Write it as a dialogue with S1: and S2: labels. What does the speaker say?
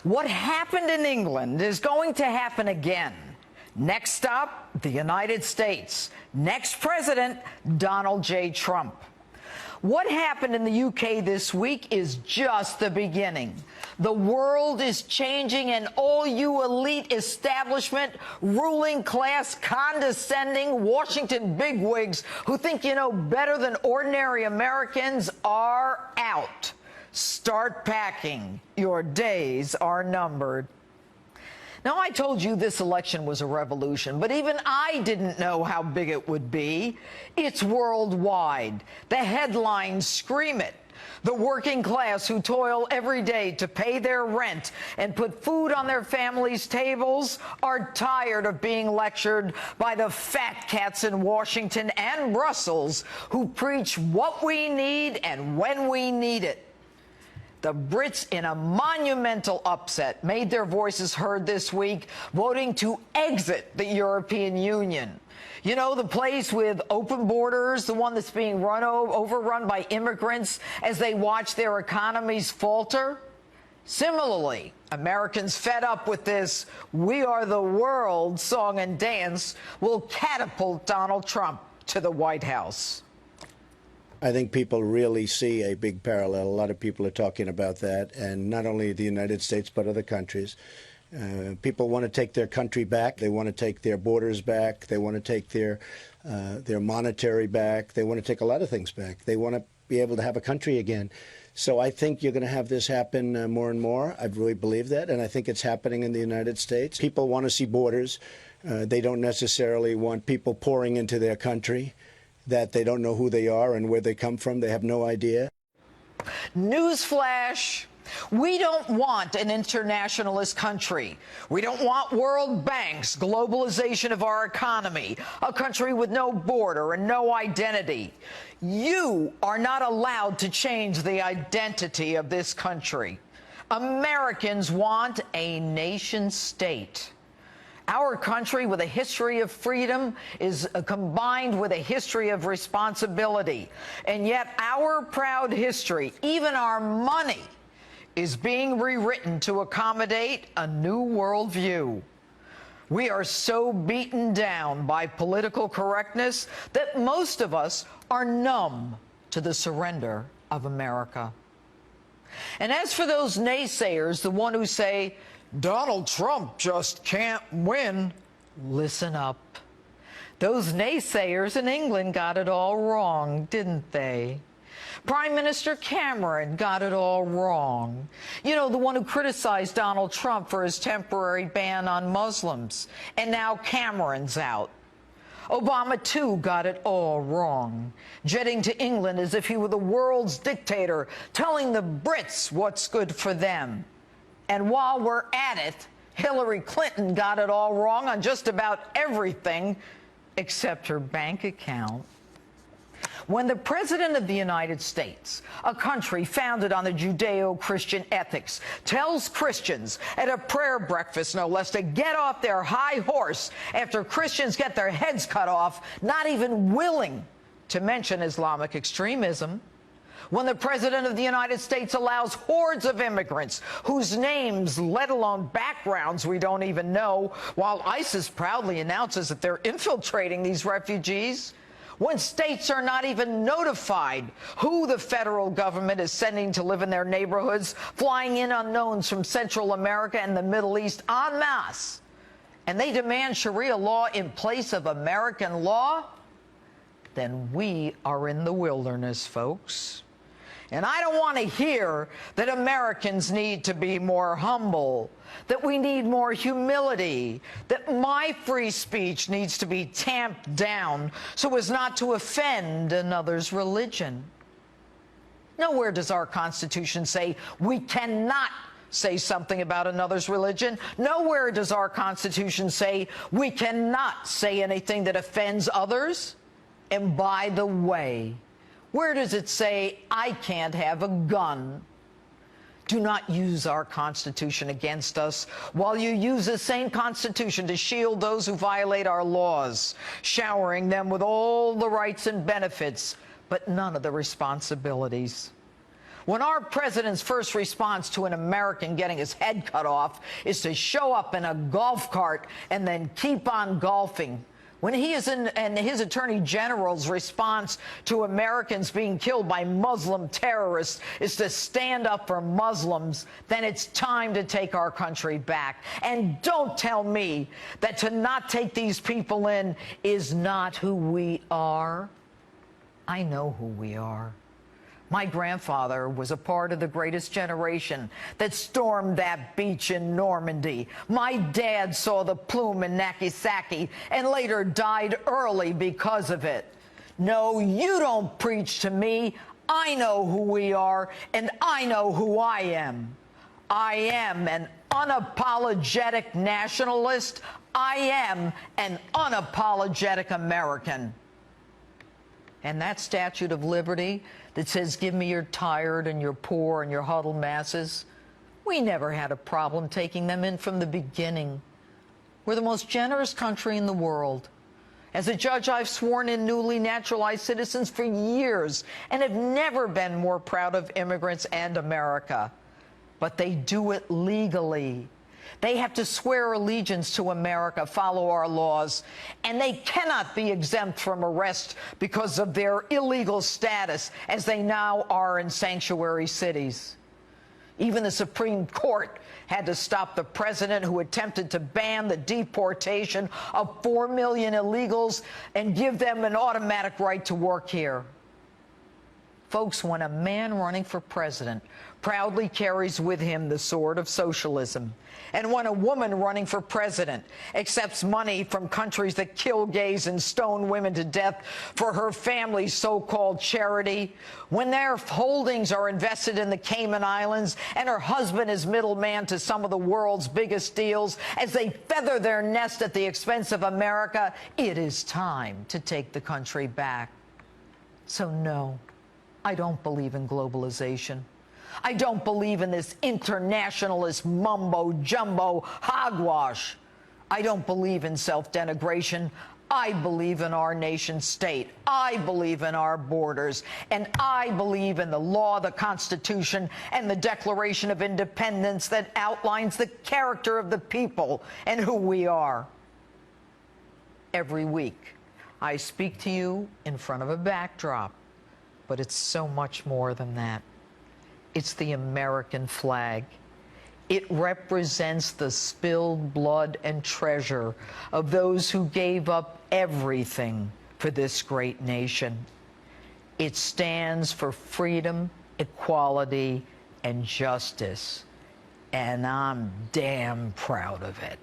S1: What happened in England is going to happen again. Next stop, the United States. Next president, Donald J. Trump. What happened in the UK this week is just the beginning. The world is changing, and all you elite establishment, ruling class, condescending Washington bigwigs who think you know better than ordinary Americans are out. Start packing. Your days are numbered. Now, I told you this election was a revolution, but even I didn't know how big it would be. It's worldwide. The headlines scream it. The working class who toil every day to pay their rent and put food on their families' tables are tired of being lectured by the fat cats in Washington and Brussels who preach what we need and when we need it. The Brits, in a monumental upset, made their voices heard this week, voting to exit the European Union. You know, the place with open borders, the one that's being overrun by immigrants as they watch their economies falter? Similarly, Americans fed up with this "We Are the World" song and dance will catapult Donald Trump to the White House.
S2: I think people really see a big parallel. A lot of people are talking about that, and not only the United States, but other countries. People want to take their country back. They want to take their borders back. They want to take their monetary back. They want to take a lot of things back. They want to be able to have a country again. So I think you're going to have this happen more and more. I really believe that, and I think it's happening in the United States. People want to see borders. They don't necessarily want people pouring into their country that they don't know who they are and where they come from. They have no idea.
S1: Newsflash. We don't want an internationalist country. We don't want world banks, globalization of our economy, a country with no border and no identity. You are not allowed to change the identity of this country. Americans want a nation state. Our country, with a history of freedom, is combined with a history of responsibility. And yet our proud history, even our money, is being rewritten to accommodate a new worldview. We are so beaten down by political correctness that most of us are numb to the surrender of America. And as for those naysayers, the one who say, Donald Trump just can't win, listen up. Those naysayers in England got it all wrong, didn't they? Prime Minister Cameron got it all wrong. You know, the one who criticized Donald Trump for his temporary ban on Muslims. And now Cameron's out. Obama, too, got it all wrong, jetting to England as if he were the world's dictator, telling the Brits what's good for them. And while we're at it, Hillary Clinton got it all wrong on just about everything except her bank account. When the President of the United States, a country founded on the Judeo-Christian ethics, tells Christians at a prayer breakfast, no less, to get off their high horse after Christians get their heads cut off, not even willing to mention Islamic extremism, when the President of the United States allows hordes of immigrants whose names, let alone backgrounds, we don't even know, while ISIS proudly announces that they're infiltrating these refugees, when states are not even notified who the federal government is sending to live in their neighborhoods, flying in unknowns from Central America and the Middle East en masse, and they demand Sharia law in place of American law, then we are in the wilderness, folks. And I don't want to hear that Americans need to be more humble, that we need more humility, that my free speech needs to be tamped down so as not to offend another's religion. Nowhere does our Constitution say we cannot say something about another's religion. Nowhere does our Constitution say we cannot say anything that offends others. And by the way, where does it say I can't have a gun? Do not use our Constitution against us while you use the same Constitution to shield those who violate our laws, showering them with all the rights and benefits, but none of the responsibilities. When our president's first response to an American getting his head cut off is to show up in a golf cart and then keep on golfing. When he is in, and his attorney general's response to Americans being killed by Muslim terrorists is to stand up for Muslims, then it's time to take our country back. And don't tell me that to not take these people in is not who we are. I know who we are. My grandfather was a part of the greatest generation that stormed that beach in Normandy. My dad saw the plume in Nagasaki and later died early because of it. No, you don't preach to me. I know who we are, and I know who I am. I am an unapologetic nationalist. I am an unapologetic American. And that Statue of Liberty that says, give me your tired and your poor and your huddled masses, we never had a problem taking them in from the beginning. We're the most generous country in the world. As a judge, I've sworn in newly naturalized citizens for years and have never been more proud of immigrants and America. But they do it legally. They have to swear allegiance to America, follow our laws, and they cannot be exempt from arrest because of their illegal status, as they now are in sanctuary cities. Even the Supreme Court had to stop the president who attempted to ban the deportation of 4 million illegals and give them an automatic right to work here. Folks, when a man running for president proudly carries with him the sword of socialism, and when a woman running for president accepts money from countries that kill gays and stone women to death for her family's so-called charity, when their holdings are invested in the Cayman Islands and her husband is middleman to some of the world's biggest deals as they feather their nest at the expense of America, it is time to take the country back. So no, I don't believe in globalization. I don't believe in this internationalist mumbo-jumbo hogwash. I don't believe in self-denigration. I believe in our nation state. I believe in our borders. And I believe in the law, the Constitution, and the Declaration of Independence that outlines the character of the people and who we are. Every week, I speak to you in front of a backdrop. But it's so much more than that. It's the American flag. It represents the spilled blood and treasure of those who gave up everything for this great nation. It stands for freedom, equality, and justice. And I'm damn proud of it.